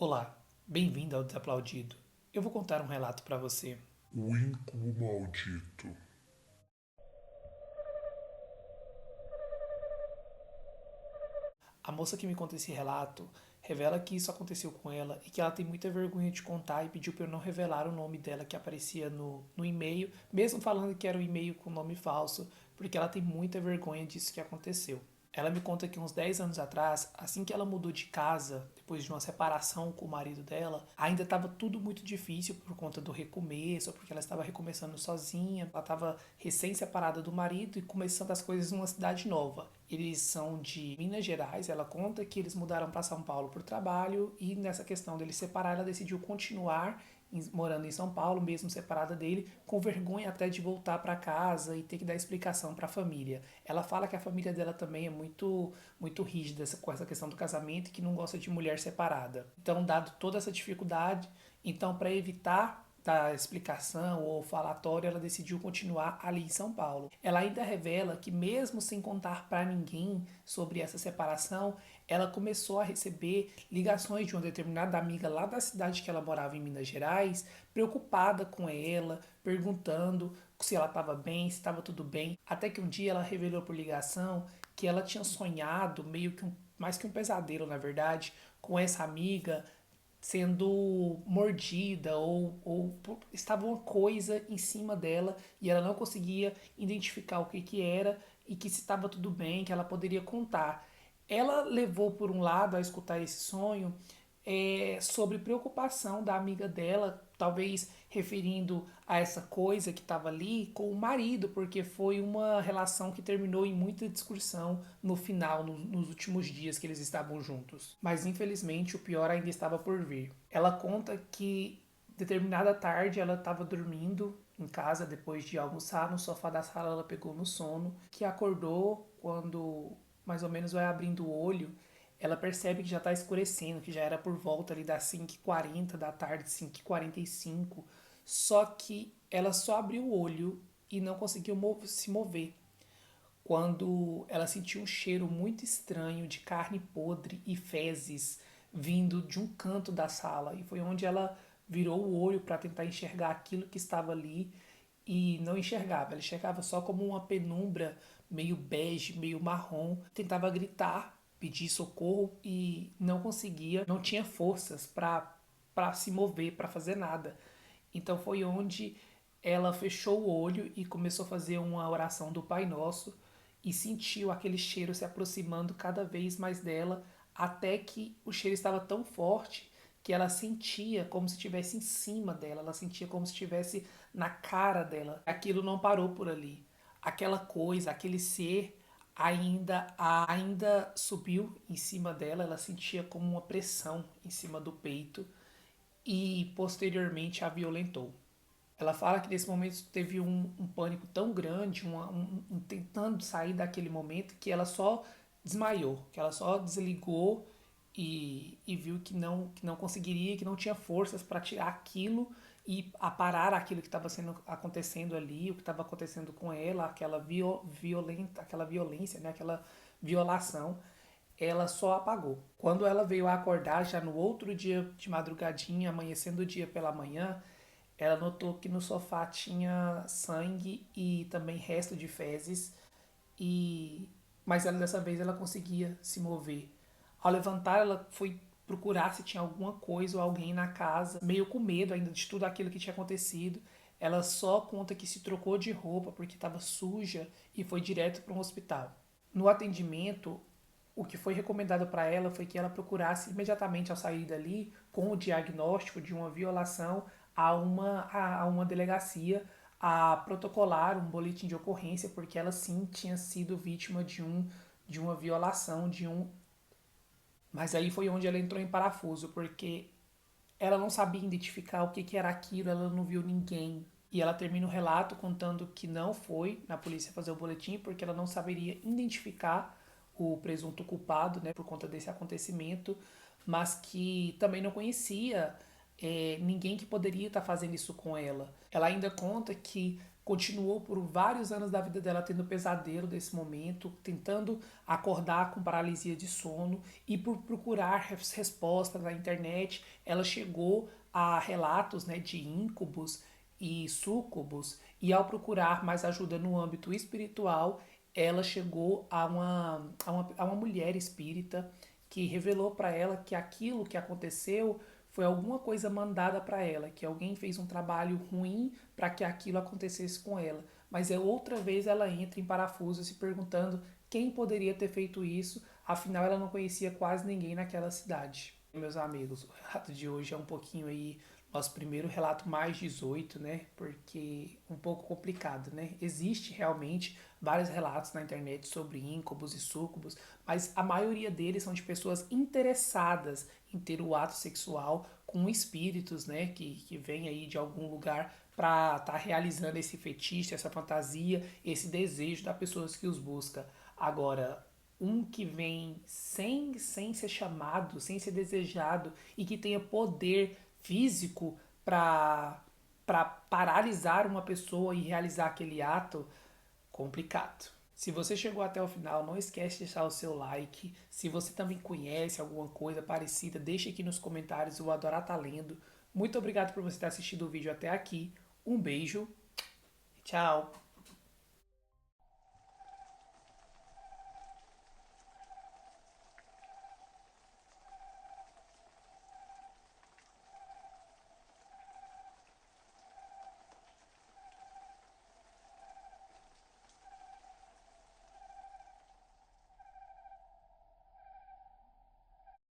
Olá, bem-vindo ao Desaplaudido. Eu vou contar um relato para você. O Incubo Maldito. A moça que me conta esse relato revela que isso aconteceu com ela e que ela tem muita vergonha de contar e pediu para eu não revelar o nome dela que aparecia no e-mail, mesmo falando que era um e-mail com nome falso, porque ela tem muita vergonha disso que aconteceu. Ela me conta que uns 10 anos atrás, assim que ela mudou de casa, depois de uma separação com o marido dela, ainda estava tudo muito difícil por conta do recomeço, porque ela estava recomeçando sozinha, ela estava recém-separada do marido e começando as coisas numa cidade nova. Eles são de Minas Gerais, ela conta que eles mudaram para São Paulo por trabalho e nessa questão dele separar, ela decidiu continuar morando em São Paulo, mesmo separada dele, com vergonha até de voltar para casa e ter que dar explicação para a família. Ela fala que a família dela também é muito rígida com essa questão do casamento e que não gosta de mulher separada. Então, dado toda essa dificuldade, então para evitar da explicação ou falatório, ela decidiu continuar ali em São Paulo. Ela ainda revela que mesmo sem contar para ninguém sobre essa separação, ela começou a receber ligações de uma determinada amiga lá da cidade que ela morava em Minas Gerais, preocupada com ela, perguntando se ela estava bem, se estava tudo bem. Até que um dia ela revelou por ligação que ela tinha sonhado, meio que mais que um pesadelo, na verdade, com essa amiga sendo mordida ou estava uma coisa em cima dela e ela não conseguia identificar o que era e que se estava tudo bem, que ela poderia contar. Ela levou por um lado a escutar esse sonho sobre preocupação da amiga dela, talvez referindo a essa coisa que estava ali com o marido, porque foi uma relação que terminou em muita discussão no final, nos últimos dias que eles estavam juntos. Mas infelizmente o pior ainda estava por vir. Ela conta que determinada tarde ela estava dormindo em casa depois de almoçar no sofá da sala, ela pegou no sono, que acordou quando mais ou menos vai abrindo o olho, ela percebe que já está escurecendo, que já era por volta ali das 5h40 da tarde, 5h45, só que ela só abriu o olho e não conseguiu se mover. Quando ela sentiu um cheiro muito estranho de carne podre e fezes vindo de um canto da sala, e foi onde ela virou o olho para tentar enxergar aquilo que estava ali e não enxergava. Ela enxergava só como uma penumbra meio bege, meio marrom. Tentava gritar, pedir socorro e não conseguia, não tinha forças para se mover, para fazer nada. Então foi onde ela fechou o olho e começou a fazer uma oração do Pai Nosso e sentiu aquele cheiro se aproximando cada vez mais dela, até que o cheiro estava tão forte que ela sentia como se estivesse em cima dela, ela sentia como se estivesse na cara dela. Aquilo não parou por ali. Aquela coisa, aquele ser ainda subiu em cima dela, ela sentia como uma pressão em cima do peito e posteriormente a violentou. Ela fala que nesse momento teve um pânico tão grande, tentando sair daquele momento, que ela só desmaiou, que ela só desligou e viu que não conseguiria, que não tinha forças para tirar aquilo e a parar aquilo que estava sendo acontecendo ali, o que estava acontecendo com ela, aquela violência, né, aquela violação, ela só apagou. Quando ela veio a acordar, já no outro dia de madrugadinha, amanhecendo o dia pela manhã, ela notou que no sofá tinha sangue e também resto de fezes, e mas ela dessa vez ela conseguia se mover. Ao levantar, ela foi procurar se tinha alguma coisa ou alguém na casa, meio com medo ainda de tudo aquilo que tinha acontecido. Ela só conta que se trocou de roupa porque estava suja e foi direto para um hospital. No atendimento, o que foi recomendado para ela foi que ela procurasse imediatamente ao sair dali com o diagnóstico de uma violação a uma delegacia a protocolar um boletim de ocorrência, porque ela sim tinha sido vítima de uma violação, de um. Mas aí foi onde ela entrou em parafuso, porque ela não sabia identificar o que era aquilo, ela não viu ninguém. E ela termina o relato contando que não foi na polícia fazer o boletim porque ela não saberia identificar o presunto culpado, né, por conta desse acontecimento, mas que também não conhecia ninguém que poderia estar fazendo isso com ela. Ela ainda conta que continuou por vários anos da vida dela tendo pesadelo desse momento, tentando acordar com paralisia de sono, e por procurar respostas na internet, ela chegou a relatos, né, de íncubos e súcubos, e ao procurar mais ajuda no âmbito espiritual, ela chegou a uma mulher espírita que revelou para ela que aquilo que aconteceu foi alguma coisa mandada para ela, que alguém fez um trabalho ruim para que aquilo acontecesse com ela. Mas é outra vez ela entra em parafuso se perguntando quem poderia ter feito isso, afinal ela não conhecia quase ninguém naquela cidade. Meus amigos, o relato de hoje é um pouquinho aí nosso primeiro relato mais 18, né? Porque um pouco complicado, né? Existe realmente vários relatos na internet sobre íncubos e súcubos, mas a maioria deles são de pessoas interessadas em ter o ato sexual com espíritos, né? Que vêm aí de algum lugar para estar realizando esse fetiche, essa fantasia, esse desejo da pessoa que os busca. Agora, um que vem sem ser chamado, sem ser desejado e que tenha poder físico para paralisar uma pessoa e realizar aquele ato, complicado. Se você chegou até o final, não esquece de deixar o seu like. Se você também conhece alguma coisa parecida, deixe aqui nos comentários, eu vou adorar estar lendo. Muito obrigado por você ter assistido o vídeo até aqui. Um beijo, tchau!